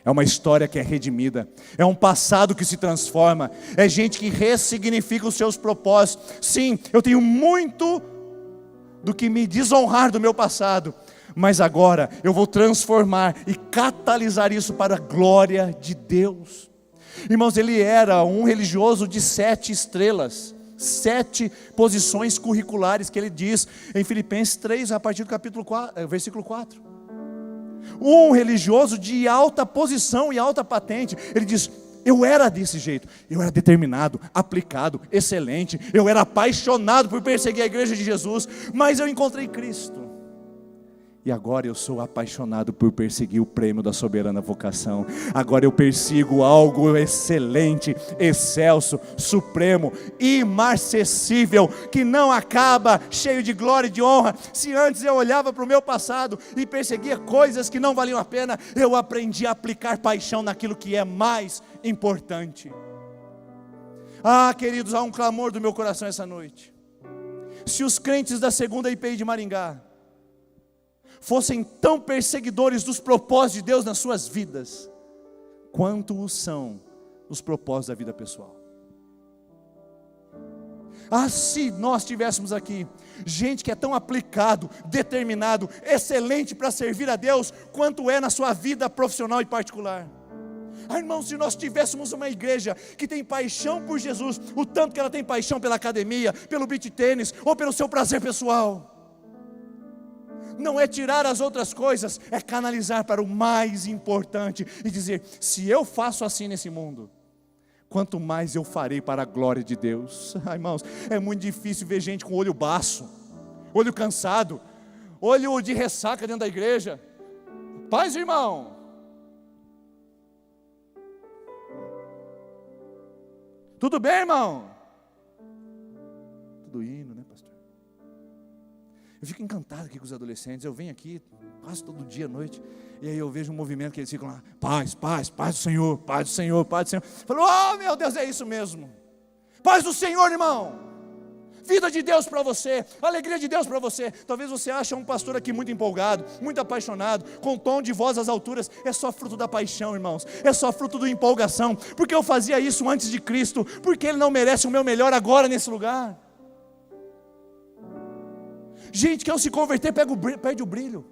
é uma história que é redimida, é um passado que se transforma, é gente que ressignifica os seus propósitos. Sim, eu tenho muito do que me desonrar do meu passado, mas agora eu vou transformar e catalisar isso para a glória de Deus. Irmãos, ele era um religioso de 7 estrelas, 7 posições curriculares que ele diz em Filipenses 3, a partir do capítulo 4, versículo 4. Um religioso de alta posição e alta patente. Ele diz: eu era desse jeito, eu era determinado, aplicado, excelente, eu era apaixonado por perseguir a igreja de Jesus, mas eu encontrei Cristo. E agora eu sou apaixonado por perseguir o prêmio da soberana vocação. Agora eu persigo algo excelente, excelso, supremo, imarcessível, que não acaba, cheio de glória e de honra. Se antes eu olhava para o meu passado e perseguia coisas que não valiam a pena, eu aprendi a aplicar paixão naquilo que é mais importante. Ah, queridos, há um clamor do meu coração essa noite. Se os crentes da segunda IPI de Maringá fossem tão perseguidores dos propósitos de Deus nas suas vidas, quanto o são os propósitos da vida pessoal. Ah, se nós tivéssemos aqui gente que é tão aplicado, determinado, excelente para servir a Deus, quanto é na sua vida profissional e particular. Ah, irmãos, se nós tivéssemos uma igreja que tem paixão por Jesus, o tanto que ela tem paixão pela academia, pelo beach tênis, ou pelo seu prazer pessoal, não é tirar as outras coisas, é canalizar para o mais importante e dizer: se eu faço assim nesse mundo, quanto mais eu farei para a glória de Deus. Ah, irmãos, é muito difícil ver gente com olho baço, olho cansado, olho de ressaca dentro da igreja. Paz, irmão. Tudo bem, irmão? Tudo indo, né, pastor? Eu fico encantado aqui com os adolescentes. Eu venho aqui quase todo dia à noite, e aí eu vejo um movimento que eles ficam lá: paz, paz, paz do Senhor, paz do Senhor, paz do Senhor. Eu falo: oh meu Deus, é isso mesmo. Paz do Senhor, irmão. Vida de Deus para você, alegria de Deus para você. Talvez você ache um pastor aqui muito empolgado, muito apaixonado, com tom de voz às alturas. É só fruto da paixão, irmãos. É só fruto da empolgação. Porque eu fazia isso antes de Cristo. Porque Ele não merece o meu melhor agora nesse lugar. Gente que ao se converter perde o brilho.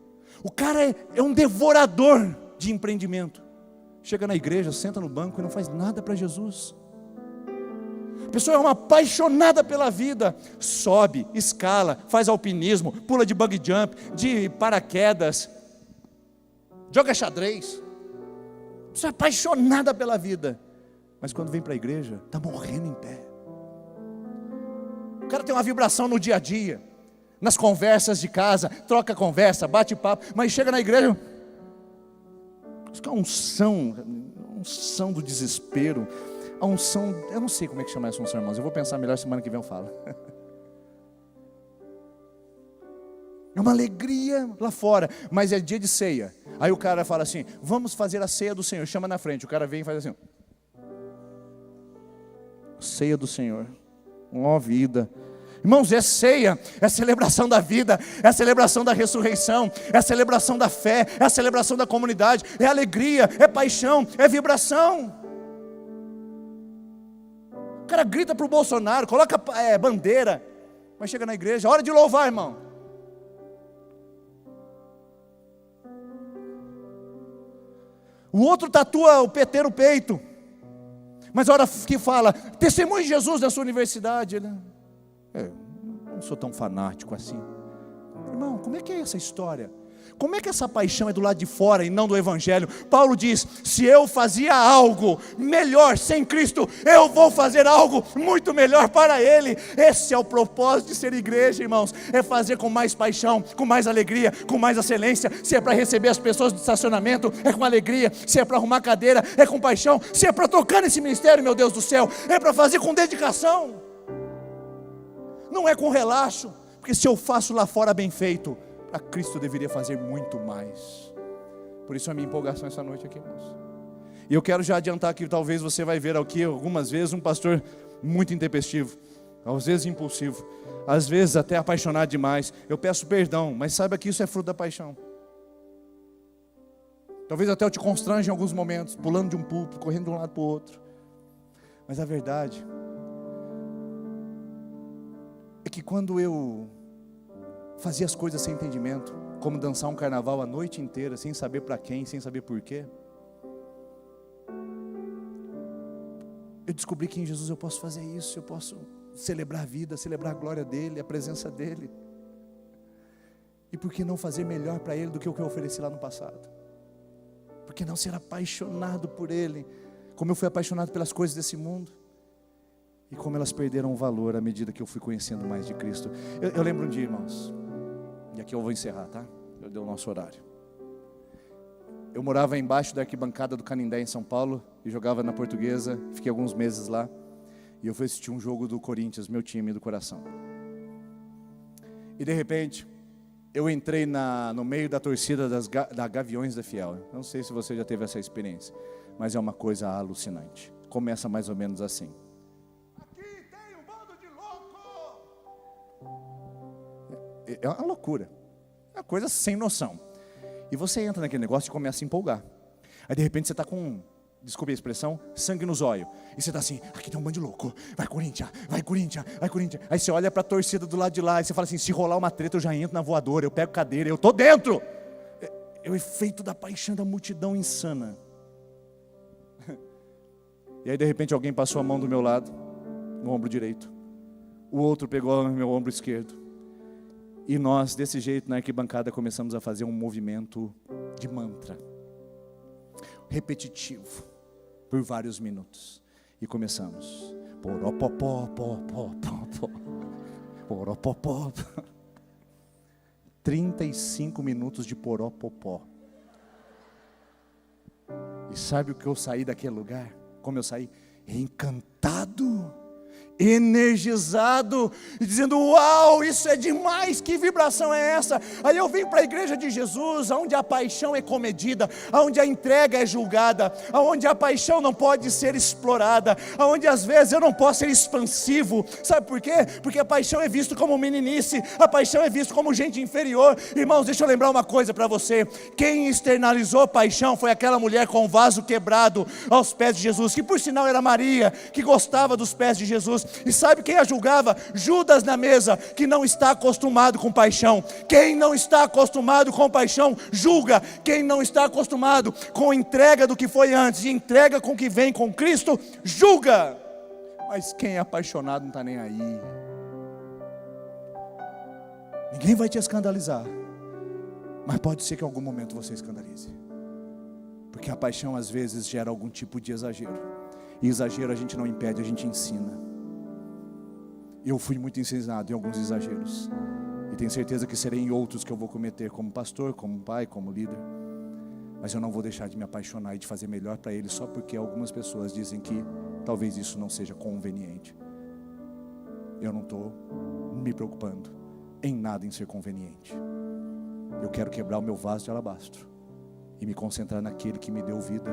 O cara é um devorador de empreendimento. Chega na igreja, senta no banco e não faz nada para Jesus. A pessoa é uma apaixonada pela vida. Sobe, escala, faz alpinismo, pula de bungee jump, de paraquedas, joga xadrez. A pessoa é apaixonada pela vida, mas quando vem para a igreja, está morrendo em pé. O cara tem uma vibração no dia a dia, nas conversas de casa, troca conversa, bate papo, mas chega na igreja, a unção do desespero, a unção, eu não sei como é que chama essa unção, irmãos, eu vou pensar melhor, semana que vem eu falo. É uma alegria lá fora, mas é dia de ceia. Aí o cara fala assim: vamos fazer a ceia do Senhor, chama na frente, o cara vem e faz assim: ceia do Senhor, ó vida. Irmãos, é ceia, é celebração da vida, é celebração da ressurreição, é celebração da fé, é a celebração da comunidade, é alegria, é paixão, é vibração. O cara grita para o Bolsonaro, coloca bandeira, mas chega na igreja, hora de louvar, irmão. O outro tatua o PT no peito, mas a hora que fala, testemunho de Jesus na sua universidade, né? Eu não sou tão fanático assim. Irmão, como é que é essa história? Como é que essa paixão é do lado de fora e não do evangelho? Paulo diz: se eu fazia algo melhor sem Cristo, eu vou fazer algo muito melhor para Ele. Esse é o propósito de ser igreja, irmãos. É fazer com mais paixão, com mais alegria, com mais excelência. Se é para receber as pessoas do estacionamento, é com alegria. Se é para arrumar cadeira, é com paixão. Se é para tocar nesse ministério, meu Deus do céu, é para fazer com dedicação. Não é com relaxo, porque se eu faço lá fora bem feito, para Cristo eu deveria fazer muito mais. Por isso a minha empolgação essa noite aqui, irmãos. E eu quero já adiantar que talvez você vai ver aqui algumas vezes um pastor muito intempestivo, às vezes impulsivo, às vezes até apaixonado demais. Eu peço perdão, mas saiba que isso é fruto da paixão. Talvez até eu te constrange em alguns momentos, pulando de um púlpito, correndo de um lado para o outro. Mas a verdade é que quando eu fazia as coisas sem entendimento, como dançar um carnaval a noite inteira, sem saber para quem, sem saber por quê. Eu descobri que em Jesus eu posso fazer isso, eu posso celebrar a vida, celebrar a glória dEle, a presença dEle. E por que não fazer melhor para Ele do que o que eu ofereci lá no passado? Por que não ser apaixonado por Ele, como eu fui apaixonado pelas coisas desse mundo? E como elas perderam o valor à medida que eu fui conhecendo mais de Cristo. Eu lembro um dia, irmãos, e aqui eu vou encerrar, tá? Eu dei o nosso horário. Eu morava embaixo da arquibancada do Canindé em São Paulo e jogava na Portuguesa, fiquei alguns meses lá. E eu fui assistir um jogo do Corinthians, meu time do coração. E de repente, eu entrei no meio da torcida da Gaviões da Fiel. Não sei se você já teve essa experiência, mas é uma coisa alucinante. Começa mais ou menos assim. Aqui tem um bando de louco! É uma loucura. É uma coisa sem noção. E você entra naquele negócio e começa a se empolgar. Aí de repente você está com, desculpe a expressão, sangue nos olhos. E você está assim, aqui tem um bando de louco. Vai Corinthians, vai Corinthians, vai Corinthians. Aí você olha para a torcida do lado de lá e você fala assim, se rolar uma treta eu já entro na voadora, eu pego cadeira, eu estou dentro. É o efeito da paixão da multidão insana. E aí de repente alguém passou a mão do meu lado, no ombro direito. O outro pegou o meu ombro esquerdo. E nós, desse jeito, na arquibancada, começamos a fazer um movimento de mantra. Repetitivo, por vários minutos. E começamos. Poropopó, popó, popó. Poropopó. 35 minutos de poropopó. E sabe o que eu saí daquele lugar? Como eu saí? Encantado, energizado, e dizendo, uau, isso é demais, que vibração é essa? Aí eu vim para a igreja de Jesus, onde a paixão é comedida, onde a entrega é julgada, onde a paixão não pode ser explorada, onde às vezes eu não posso ser expansivo. Sabe por quê? Porque a paixão é vista como meninice, a paixão é vista como gente inferior. Irmãos, deixa eu lembrar uma coisa para você, quem externalizou a paixão foi aquela mulher com o vaso quebrado aos pés de Jesus, que por sinal era Maria, que gostava dos pés de Jesus. E sabe quem a julgava? Judas na mesa, que não está acostumado com paixão. Quem não está acostumado com paixão, julga. Quem não está acostumado com entrega do que foi antes e entrega com o que vem com Cristo, julga. Mas quem é apaixonado não está nem aí. Ninguém vai te escandalizar, mas pode ser que em algum momento você escandalize, porque a paixão às vezes gera algum tipo de exagero. E exagero a gente não impede, a gente ensina. Eu fui muito ensinado em alguns exageros, e tenho certeza que serei em outros que eu vou cometer, como pastor, como pai, como líder. Mas eu não vou deixar de me apaixonar e de fazer melhor para Ele, só porque algumas pessoas dizem que talvez isso não seja conveniente. Eu não estou me preocupando em nada em ser conveniente. Eu quero quebrar o meu vaso de alabastro e me concentrar naquele que me deu vida,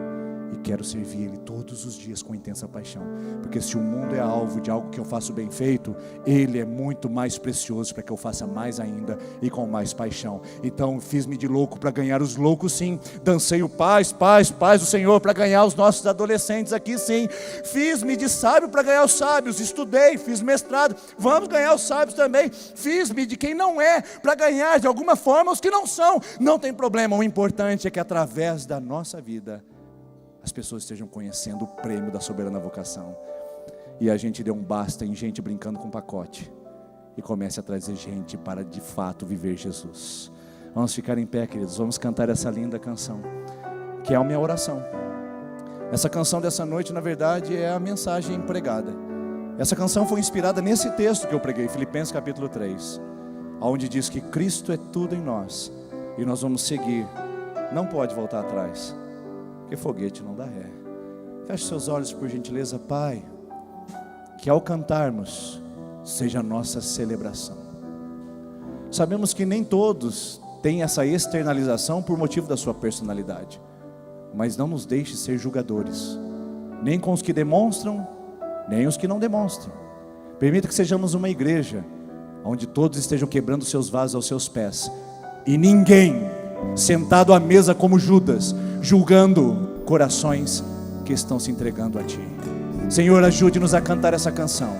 e quero servir Ele todos os dias com intensa paixão, porque se o mundo é alvo de algo que eu faço bem feito, Ele é muito mais precioso para que eu faça mais ainda e com mais paixão. Então fiz-me de louco para ganhar os loucos, sim. Dancei o paz do Senhor para ganhar os nossos adolescentes aqui, sim. Fiz-me de sábio para ganhar os sábios, estudei, fiz mestrado, vamos ganhar os sábios também. Fiz-me de quem não é para ganhar de alguma forma os que não são. Não tem problema, o importante é que através da nossa vida as pessoas estejam conhecendo o prêmio da soberana vocação. E a gente dê um basta em gente brincando com pacote e comece a trazer gente para de fato viver Jesus. Vamos ficar em pé, queridos, vamos cantar essa linda canção, que é a minha oração. Essa canção dessa noite, na verdade, é a mensagem pregada. Essa canção foi inspirada nesse texto que eu preguei, Filipenses capítulo 3, onde diz que Cristo é tudo em nós, e nós vamos seguir, não pode voltar atrás, porque foguete não dá ré. Feche seus olhos por gentileza. Pai, que ao cantarmos seja a nossa celebração. Sabemos que nem todos têm essa externalização por motivo da sua personalidade, mas não nos deixe ser julgadores, nem com os que demonstram, nem os que não demonstram. Permita que sejamos uma igreja onde todos estejam quebrando seus vasos aos seus pés, e ninguém sentado à mesa como Judas, julgando corações que estão se entregando a Ti. Senhor, ajude-nos a cantar essa canção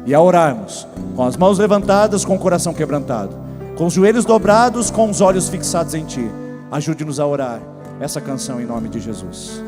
e a orarmos com as mãos levantadas, com o coração quebrantado, com os joelhos dobrados, com os olhos fixados em Ti. Ajude-nos a orar essa canção em nome de Jesus.